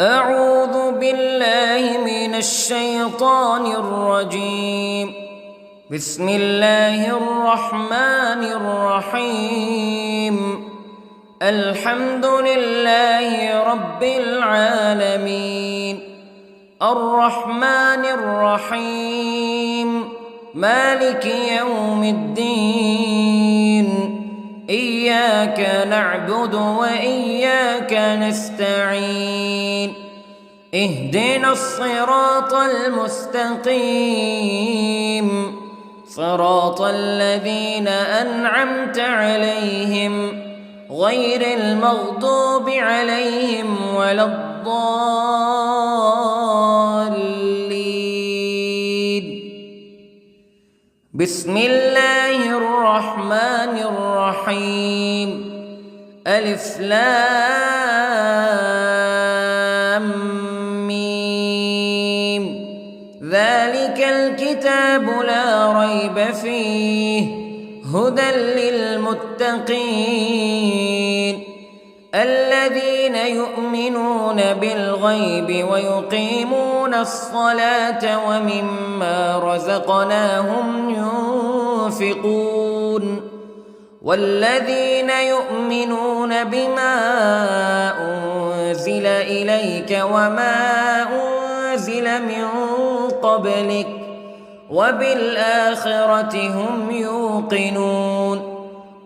أعوذ بالله من الشيطان الرجيم. بسم الله الرحمن الرحيم. الحمد لله رب العالمين، الرحمن الرحيم، مالك يوم الدين. إياك نعبد وإياك نستعين. اهدنا الصراط المستقيم، صراط الذين أنعمت عليهم غير المغضوب عليهم ولا الضالين. بسم الله الرحمن الرحيم. ألف لام ميم. ذلك الكتاب لا ريب فيه هدى للمتقين الذين يؤمنون بالغيب ويقيمون الصلاة ومما رزقناهم ينفقون والذين يؤمنون بما أنزل إليك وما أنزل من قبلك وبالآخرة هم يوقنون.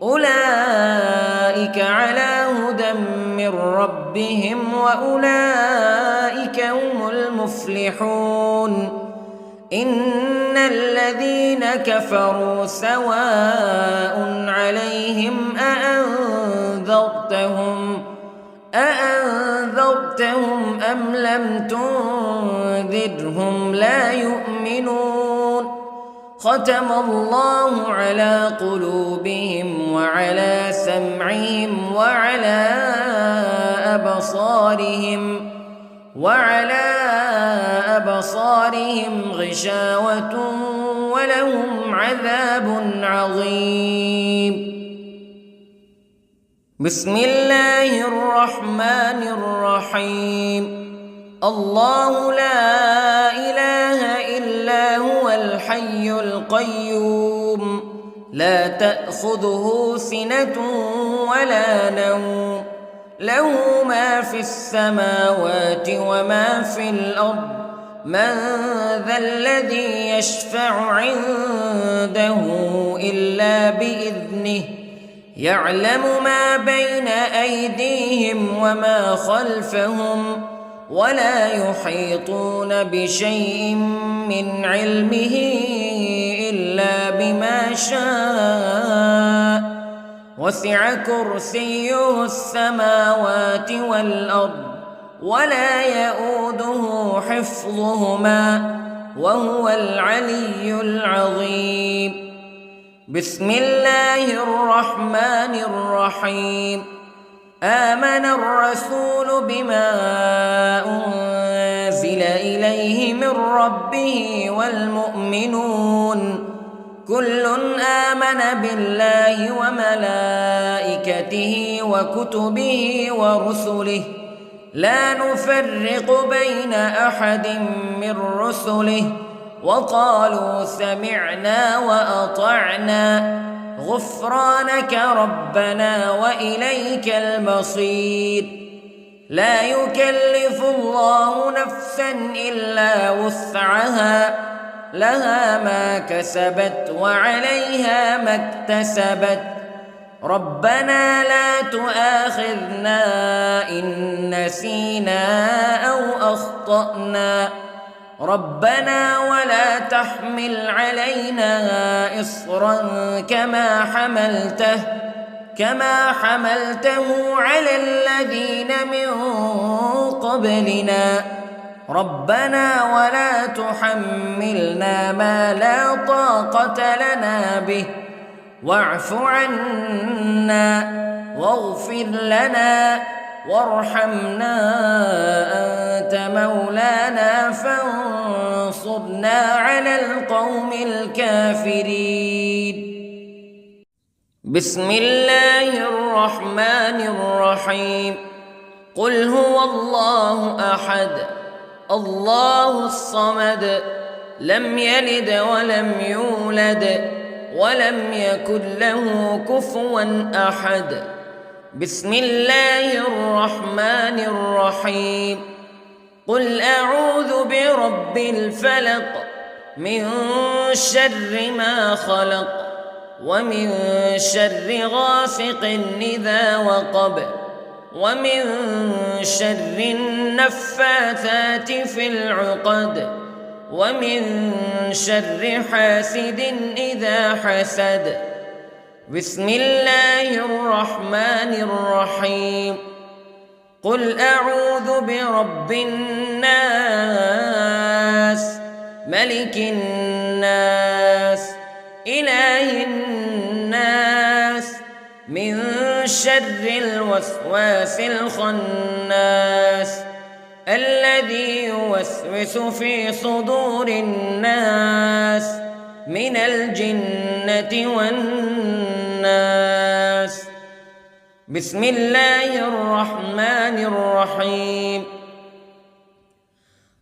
أولئك على هدى من ربهم وأولئك هم المفلحون. إن الذين كفروا سواء عليهم أأنذرتهم أم لم تنذرهم لا يؤمنون. ختم الله على قلوبهم وعلى سمعهم وعلى أبصارهم غشاوة ولهم عذاب عظيم. بسم الله الرحمن الرحيم. الله لا إله إلا هو الحي القيوم لا تأخذه سنة ولا نوم له ما في السماوات وما في الأرض. من ذا الذي يشفع عنده إلا بإذنه يعلم ما بين أيديهم وما خلفهم ولا يحيطون بشيء من علمه إلا بما شاء. وسع كرسيه السماوات والأرض ولا يؤوده حفظهما وهو العلي العظيم. بسم الله الرحمن الرحيم. آمن الرسول بما أنزل إليه من ربه والمؤمنون كل آمن بالله وملائكته وكتبه ورسله لا نفرق بين أحد من رسله وقالوا سمعنا وأطعنا غفرانك ربنا وإليك المصير. لا يكلف الله نفسا إلا وسعها لها ما كسبت وعليها ما اكتسبت. ربنا لا تؤاخذنا إن نسينا أو أخطأنا ربنا ولا تحمل علينا إصرا كما حملته على الذين من قبلنا ربنا ولا تحملنا ما لا طاقة لنا به واعف عنا واغفر لنا وارحمنا أنت مولانا فانصرنا على القوم الكافرين. بسم الله الرحمن الرحيم. قل هو الله أحد الله الصمد لم يلد ولم يولد ولم يكن له كفوا أحد. بسم الله الرحمن الرحيم. قل أعوذ برب الفلق من شر ما خلق ومن شر غاسق إذا وقب ومن شر النفاثات في العقد ومن شر حاسد إذا حسد. بسم الله الرحمن الرحيم. قل أعوذ برب الناس ملك الناس إله الناس من شر الوسواس الخناس الذي يوسوس في صدور الناس من الجنة والناس. بسم الله الرحمن الرحيم.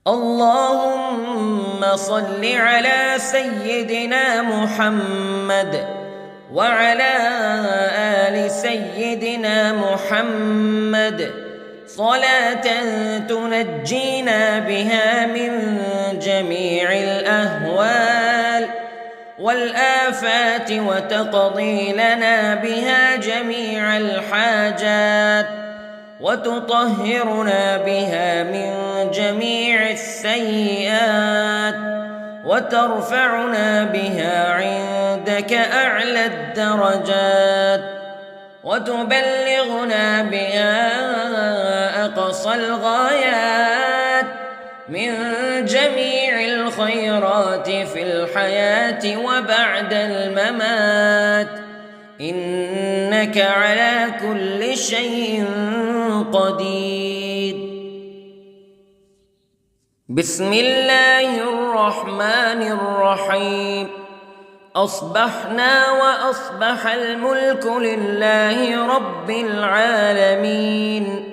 اللهم صل على سيدنا محمد وعلى آل سيدنا محمد صلاة تنجينا بها من جميع الأهوال والآفات وتقضي لنا بها جميع الحاجات وتطهرنا بها من جميع السيئات وترفعنا بها عندك أعلى الدرجات وتبلغنا بها أقصى الغايات من جميع الخيرات في الحياة وبعد الممات إنك على كل شيء قدير. بسم الله الرحمن الرحيم. أصبحنا وأصبح الملك لله رب العالمين.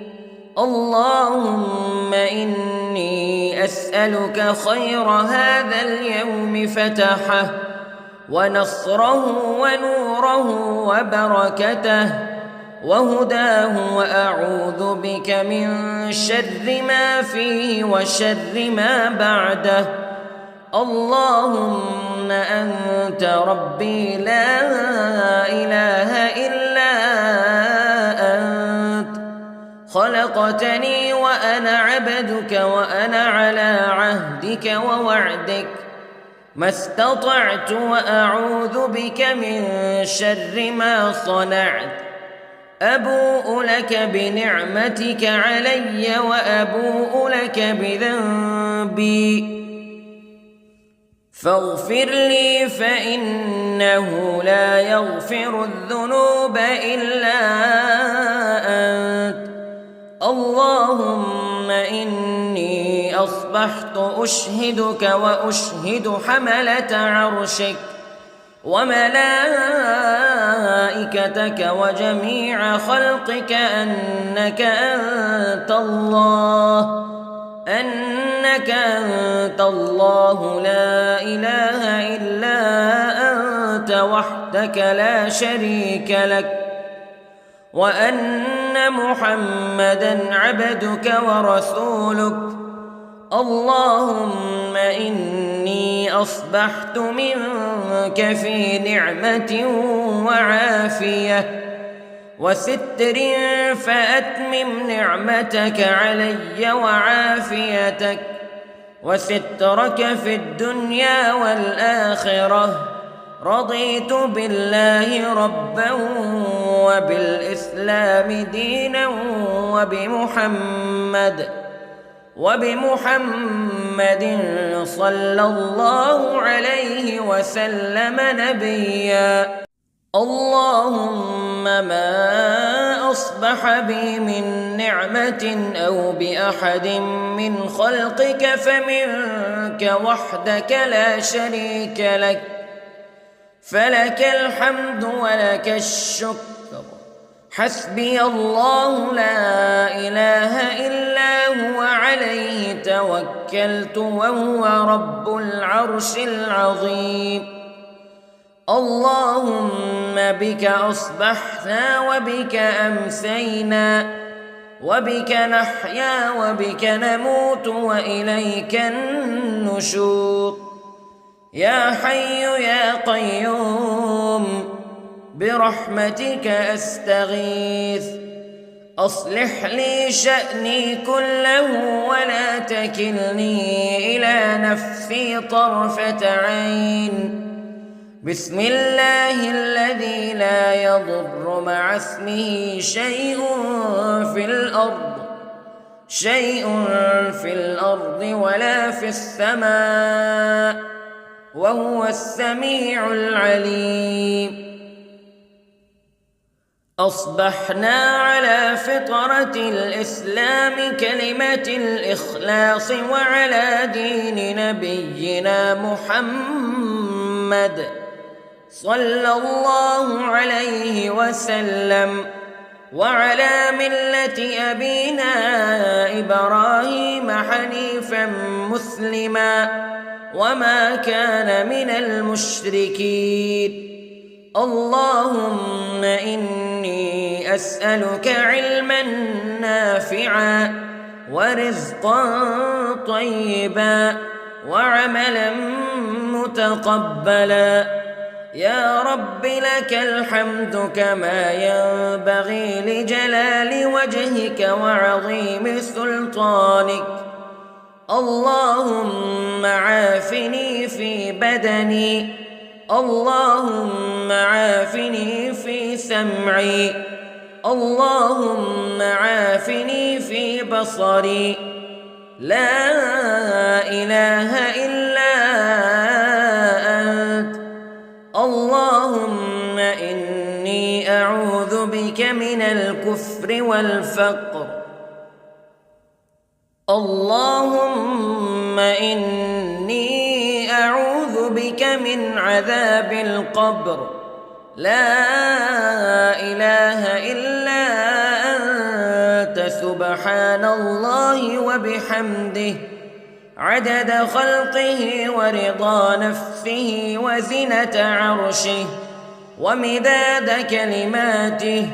اللهم إني أسألك خير هذا اليوم فتحه ونصره ونوره وبركته وهداه وأعوذ بك من شر ما فيه وشر ما بعده. اللهم أنت ربي لا إله إلا أنت خلقتني وأنا عبدك وأنا على عهدك ووعدك ما استطعت وأعوذ بك من شر ما صنعت. أبوء لك بنعمتك علي وأبوء لك بذنبي فاغفر لي فإنه لا يغفر الذنوب إلا أنت. اللهم إني أصبحت أشهدك وأشهد حملة عرشك وملائكتك وجميع خلقك أنك أنت الله لا إله إلا أنت وحدك لا شريك لك وأن محمدًا عبدك ورسولك. اللهم إني أصبحت منك في نعمة وعافية وستر فأتمم نعمتك علي وعافيتك وسترك في الدنيا والآخرة. رضيت بالله ربا وبالإسلام دينا وبمحمد صلى الله عليه وسلم نبيا. اللهم ما أصبح بي من نعمة أو بأحد من خلقك فمنك وحدك لا شريك لك فلك الحمد ولك الشكر حسبي الله لا إله إلا هو عليه توكلت وهو رب العرش العظيم. اللهم بك أصبحنا وبك أمسينا وبك نحيا وبك نموت وإليك النشور. يا حي يا قيوم برحمتك أستغيث، أصلح لي شأني كله ولا تكلني إلى نفسي طرفة عين. بسم الله الذي لا يضر مع اسمه شيء في الأرض ولا في السماء وهو السميع العليم. أصبحنا على فطرة الإسلام كلمة الإخلاص وعلى دين نبينا محمد صلى الله عليه وسلم وعلى ملة أبينا إبراهيم حنيفا مسلما وما كان من المشركين. اللهم إني أسألك علما نافعا ورزقا طيبا وعملا متقبلا. يا رب لك الحمد كما ينبغي لجلال وجهك وعظيم سلطانك. اللهم عافني في بدني، اللهم عافني في سمعي، اللهم عافني في بصري. لا إله إلا أنت. اللهم إني أعوذ بك من الكفر والفقر. اللهم إني أعوذ بك من عذاب القبر. لا إله إلا أنت سبحان الله وبحمده عدد خلقه ورضا نفسه وزنة عرشه ومداد كلماته.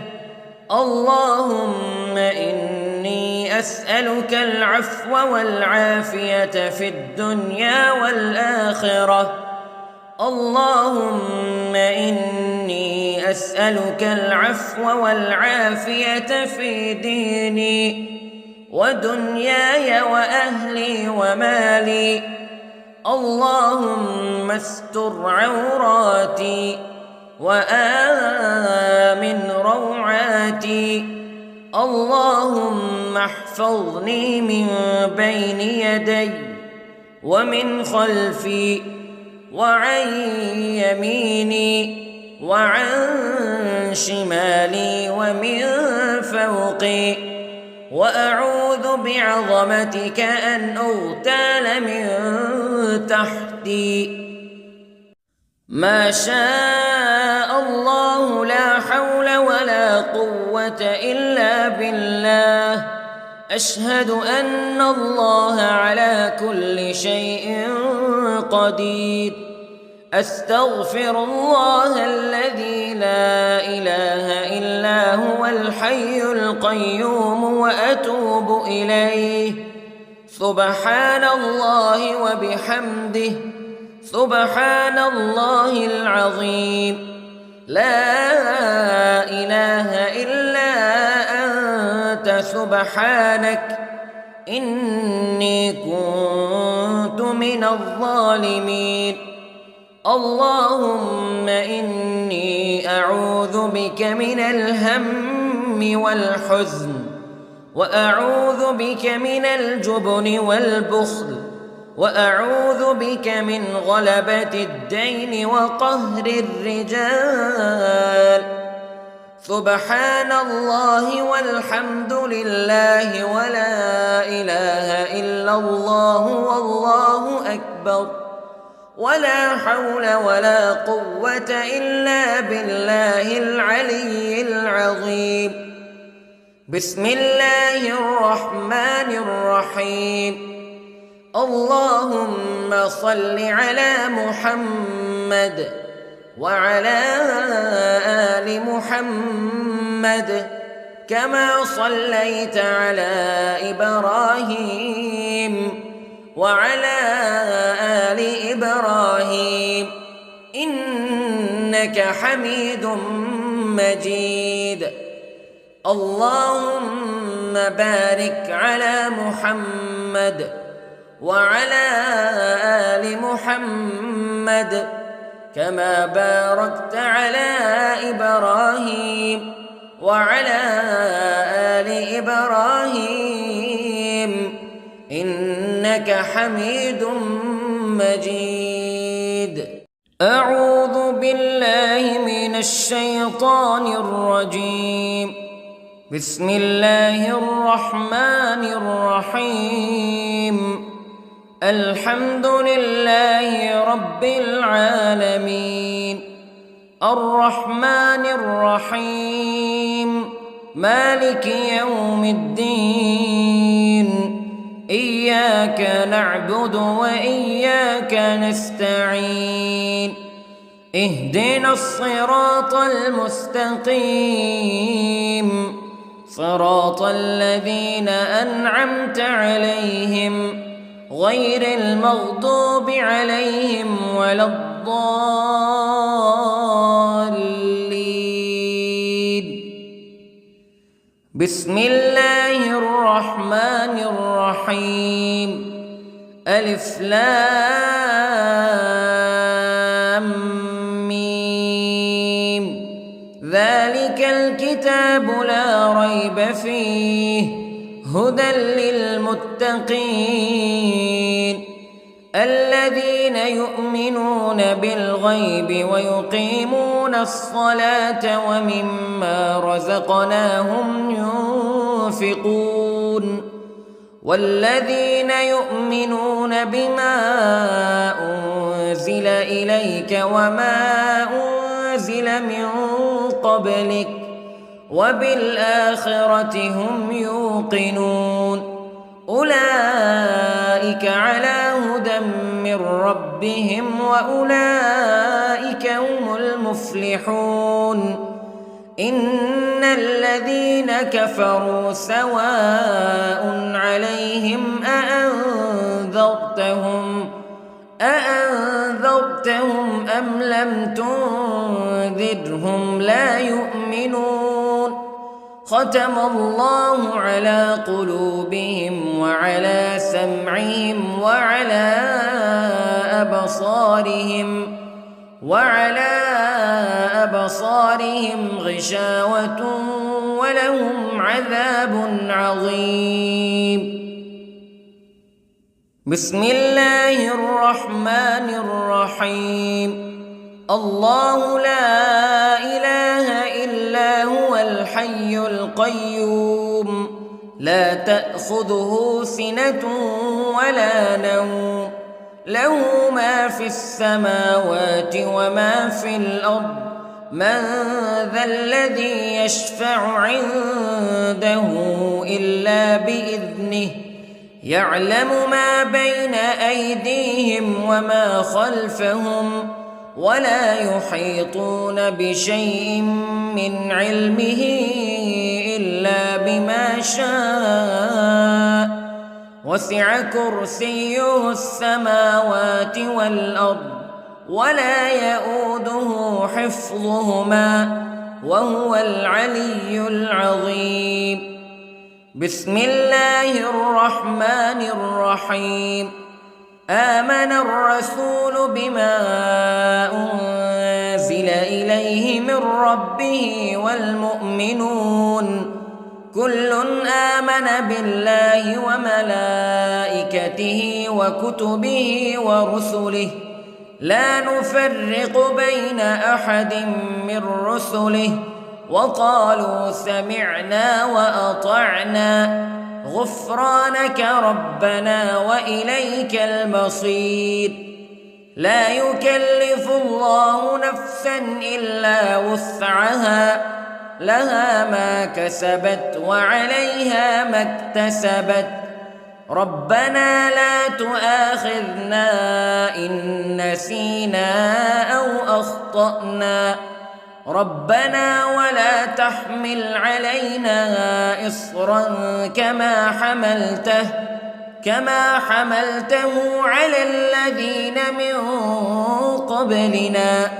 اللهم إني أسألك العفو والعافية في الدنيا والآخرة. اللهم إني أسألك العفو والعافية في ديني ودنياي وأهلي ومالي. اللهم استر عوراتي وآمن روعاتي. اللهم احفظني من بين يدي ومن خلفي وعن يميني وعن شمالي ومن فوقي، وأعوذ بعظمتك أن أغتال من تحتي. ما شاء الله لا حول ولا قوة إلا بالله. أشهد أن الله على كل شيء قدير. أستغفر الله الذي لا إله إلا هو الحي القيوم وأتوب إليه. سبحان الله وبحمده سبحان الله العظيم. لا إله إلا أنت سبحانك إني كنت من الظالمين. اللهم إني أعوذ بك من الهم والحزن، وأعوذ بك من الجبن والبخل، وأعوذ بك من غلبة الدين وقهر الرجال. سبحان الله والحمد لله ولا إله إلا الله والله أكبر. ولا حول ولا قوة إلا بالله العلي العظيم. بسم الله الرحمن الرحيم. اللهم صل على محمد وعلى آل محمد كما صليت على إبراهيم وعلى آل إبراهيم إنك حميد مجيد. اللهم بارك على محمد وعلى آل محمد كما باركت على إبراهيم وعلى آل إبراهيم إنك حميد مجيد. أعوذ بالله من الشيطان الرجيم. بسم الله الرحمن الرحيم. الحمد لله رب العالمين الرحمن الرحيم مالك يوم الدين إياك نعبد وإياك نستعين اهدنا الصراط المستقيم صراط الذين أنعمت عليهم غير المغضوب عليهم ولا الضالين. بسم الله الرحمن الرحيم. ألف لام ميم ذلك الكتاب لا ريب فيه هدى للمتقين الذين يؤمنون بالغيب ويقيمون الصلاة ومما رزقناهم ينفقون والذين يؤمنون بما أنزل إليك وما أنزل من قبلك وبالآخرة هم يوقنون أولئك على هدى من ربهم وأولئك هم المفلحون. إن الذين كفروا سواء عليهم أأنذرتهم أم لم تنذرهم لا يؤمنون. ختم الله على قلوبهم وعلى سمعهم وعلى أبصارهم غشاوة ولهم عذاب عظيم. بسم الله الرحمن الرحيم. الله لا إله إلا هو الحي القيوم لا تأخذه سنة ولا نوم له ما في السماوات وما في الأرض من ذا الذي يشفع عنده إلا بإذنه يعلم ما بين أيديهم وما خلفهم ولا يحيطون بشيء من علمه إلا بما شاء وسع كرسيه السماوات والأرض ولا يؤوده حفظهما وهو العلي العظيم. بسم الله الرحمن الرحيم. آمن الرسول بما أنزل إليه من ربه والمؤمنون كل آمن بالله وملائكته وكتبه ورسله لا نفرق بين أحد من رسله وقالوا سمعنا وأطعنا غفرانك ربنا وإليك المصير. لا يكلف الله نفسا إلا وسعها لها ما كسبت وعليها ما اكتسبت ربنا لا تؤاخذنا إن نسينا أو أخطأنا ربنا ولا تحمل علينا إصرا كما حملته على الذين من قبلنا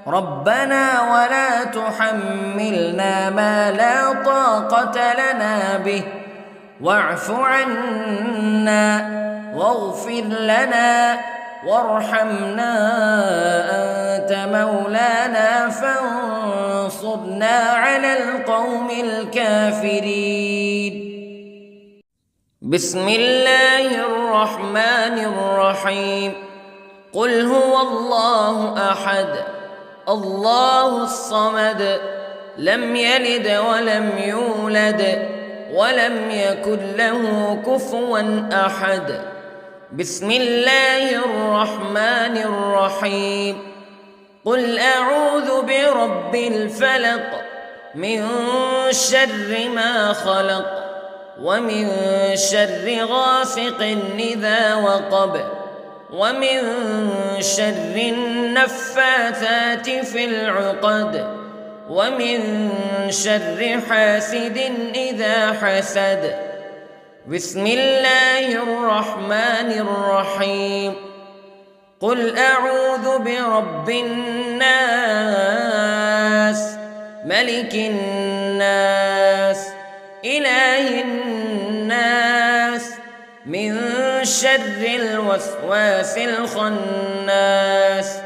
ربنا ولا تحملنا ما لا طاقة لنا به واعف عنا واغفر لنا وارحمنا أنت مولانا فانصرنا على القوم الكافرين. بسم الله الرحمن الرحيم. قل هو الله أحد الله الصمد لم يلد ولم يولد ولم يكن له كفوا أحد. بسم الله الرحمن الرحيم. قل أعوذ برب الفلق من شر ما خلق ومن شر غاسق إذا وقب ومن شر النفاثات في العقد ومن شر حاسد إذا حسد. بسم الله الرحمن الرحيم. قل أعوذ برب الناس ملك الناس إله الناس من شر الوسواس الخناس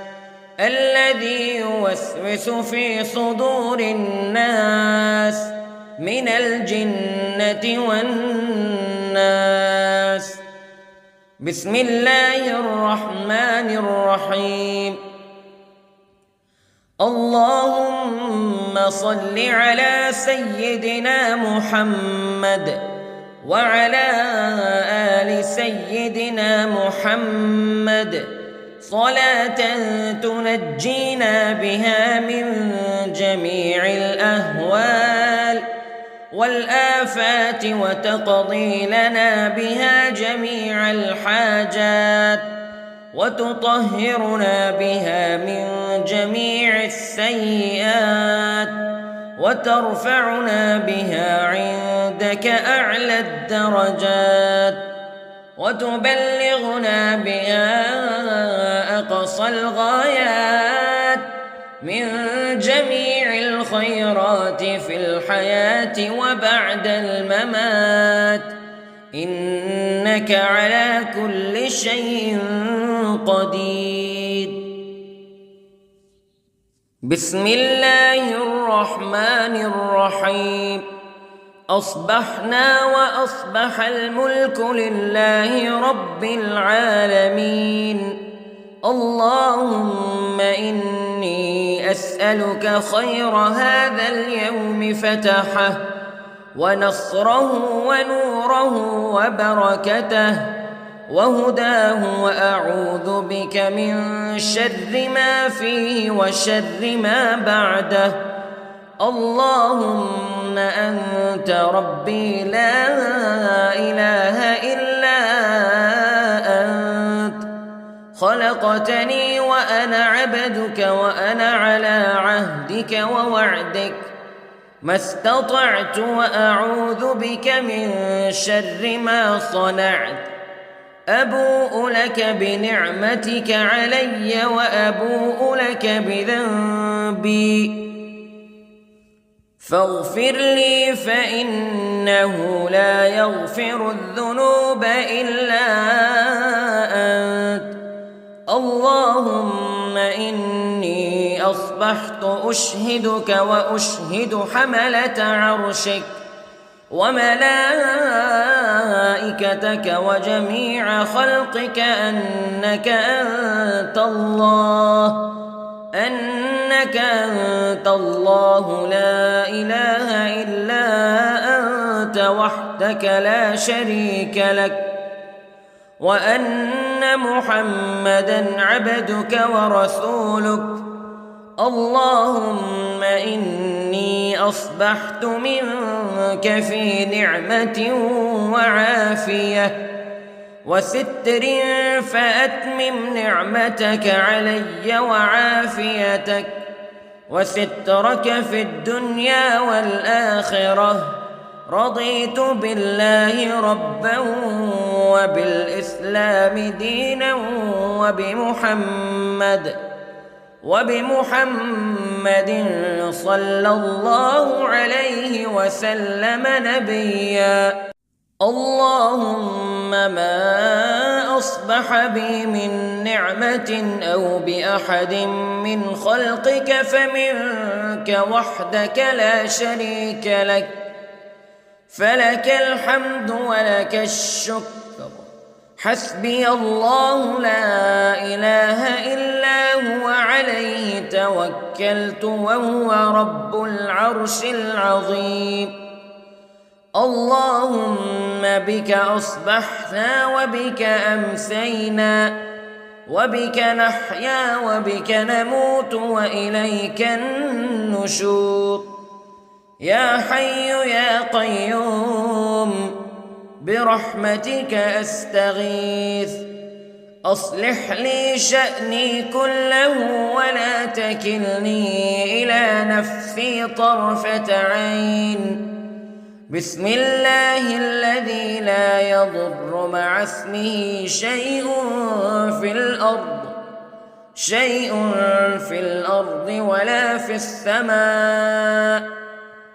الذي يوسوس في صدور الناس من الجنة والناس. بسم الله الرحمن الرحيم. اللهم صل على سيدنا محمد وعلى آل سيدنا محمد صلاة تنجينا بها من جميع الأهوال والآفات وتقضي لنا بها جميع الحاجات وتطهرنا بها من جميع السيئات وترفعنا بها عندك أعلى الدرجات وتبلغنا بها أقصى الغايات من جميع الخيرات في الحياة وبعد الممات إنك على كل شيء قدير. بسم الله الرحمن الرحيم. أصبحنا وأصبح الملك لله رب العالمين. اللهم إني أسألك خير هذا اليوم فتحه ونصره ونوره وبركته وهداه وأعوذ بك من شر ما فيه وشر ما بعده. اللهم أنت ربي لا إله إلا أنت خلقتني وأنا عبدك وأنا على عهدك ووعدك ما استطعت وأعوذ بك من شر ما صنعت. أبوء لك بنعمتك علي وأبوء لك بذنبي فاغفر لي فإنه لا يغفر الذنوب إلا أنت. اللهم إني أصبحت أشهدك وأشهد حملة عرشك وملائكتك وجميع خلقك أنك أنت الله لا إله إلا أنت وحدك لا شريك لك وأن أن محمدًا عبدك ورسولك. اللهم إني أصبحت منك في نعمة وعافية وستر، فأتمم نعمتك علي وعافيتك وسترك في الدنيا والآخرة. رضيت بالله ربا وبالإسلام دينا وبمحمد صلى الله عليه وسلم نبيا. اللهم ما أصبح بي من نعمة أو بأحد من خلقك فمنك وحدك لا شريك لك، فلك الحمد ولك الشكر. حسبي الله لا إله إلا هو، عليه توكلت وهو رب العرش العظيم. اللهم بك أصبحنا وبك أمسينا وبك نحيا وبك نموت وإليك النشور. يا حي يا قيوم برحمتك أستغيث، أصلح لي شأني كله ولا تكلني إلى نفسي طرفة عين. بسم الله الذي لا يضر مع اسمه شيء في الأرض ولا في السماء،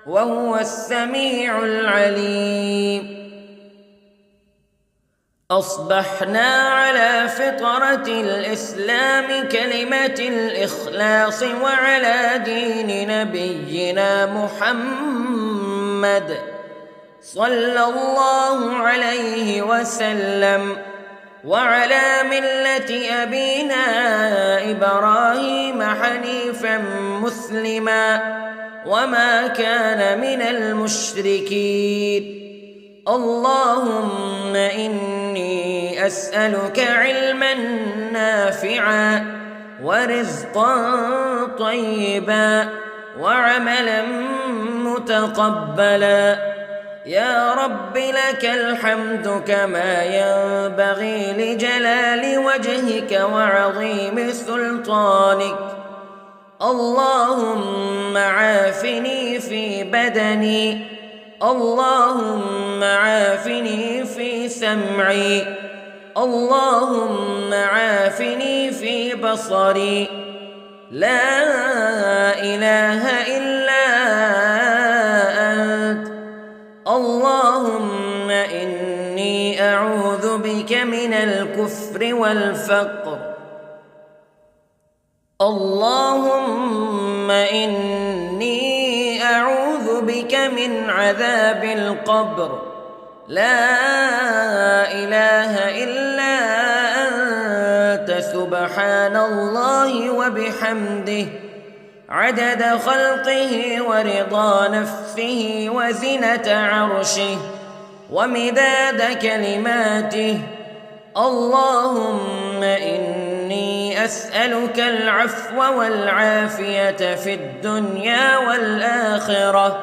وهو السميع العليم. أصبحنا على فطرة الإسلام كلمة الإخلاص وعلى دين نبينا محمد صلى الله عليه وسلم، وعلى ملة أبينا إبراهيم حنيفا مسلما وما كان من المشركين. اللهم إني أسألك علما نافعا ورزقا طيبا وعملا متقبلا. يا رب لك الحمد كما ينبغي لجلال وجهك وعظيم سلطانك. اللهم عافني في بدني، اللهم عافني في سمعي، اللهم عافني في بصري. لا إله إلا أنت. اللهم إني أعوذ بك من الكفر والفقر. اللهم إني أعوذ بك من عذاب القبر. لا إله إلا أنت، سبحان الله وبحمده، عدد خلقه ورضا نفسه وزنة عرشه ومداد كلماته. اللهم إني أسألك العفو والعافية في الدنيا والآخرة.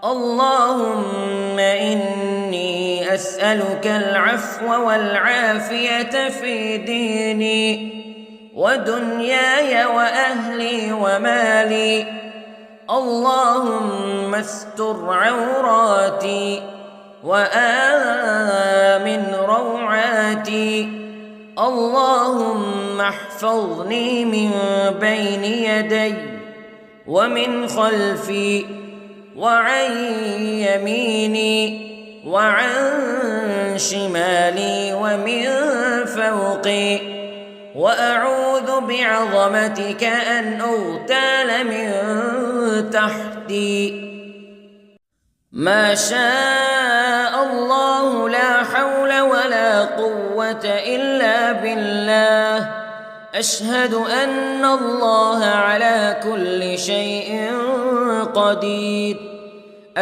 اللهم إني أسألك العفو والعافية في ديني ودنياي وأهلي ومالي. اللهم استر عوراتي وآمن روعاتي. اللهم احفظني من بين يدي ومن خلفي وعن يميني وعن شمالي ومن فوقي، وأعوذ بعظمتك أن أغتال من تحتي. ما شاء الله لا حول ولا قوة إلا بالله. أشهد أن الله على كل شيء قدير.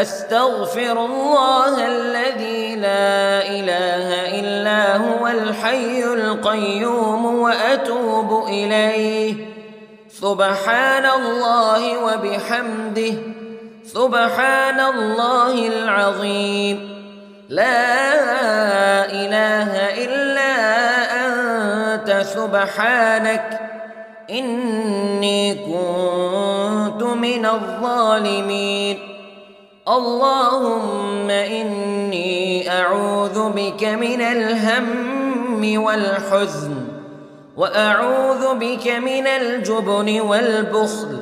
أستغفر الله الذي لا إله إلا هو الحي القيوم وأتوب إليه. سبحان الله وبحمده، سبحان الله العظيم. لا إله إلا أنت سبحانك إني كنت من الظالمين. اللهم إني أعوذ بك من الهم والحزن، وأعوذ بك من الجبن والبخل،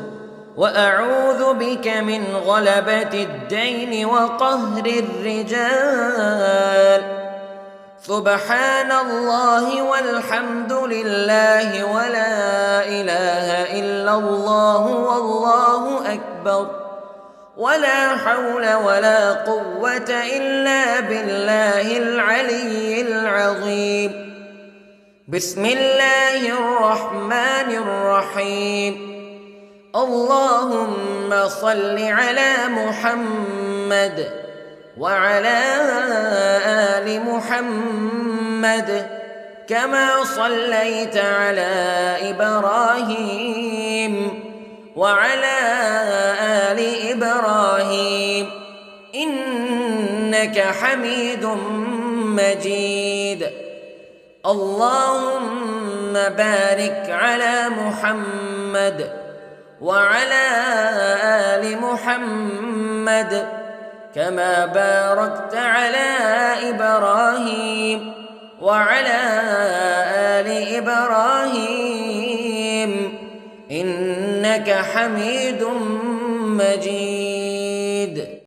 وأعوذ بك من غلبة الدين وقهر الرجال. سبحان الله والحمد لله ولا إله إلا الله والله أكبر، ولا حول ولا قوة إلا بالله العلي العظيم. بسم الله الرحمن الرحيم. اللهم صل على محمد وعلى آل محمد كما صليت على إبراهيم وعلى آل إبراهيم إنك حميد مجيد. اللهم بارك على محمد وعلى آل محمد كما باركت على إبراهيم وعلى آل إبراهيم إنك حميد مجيد.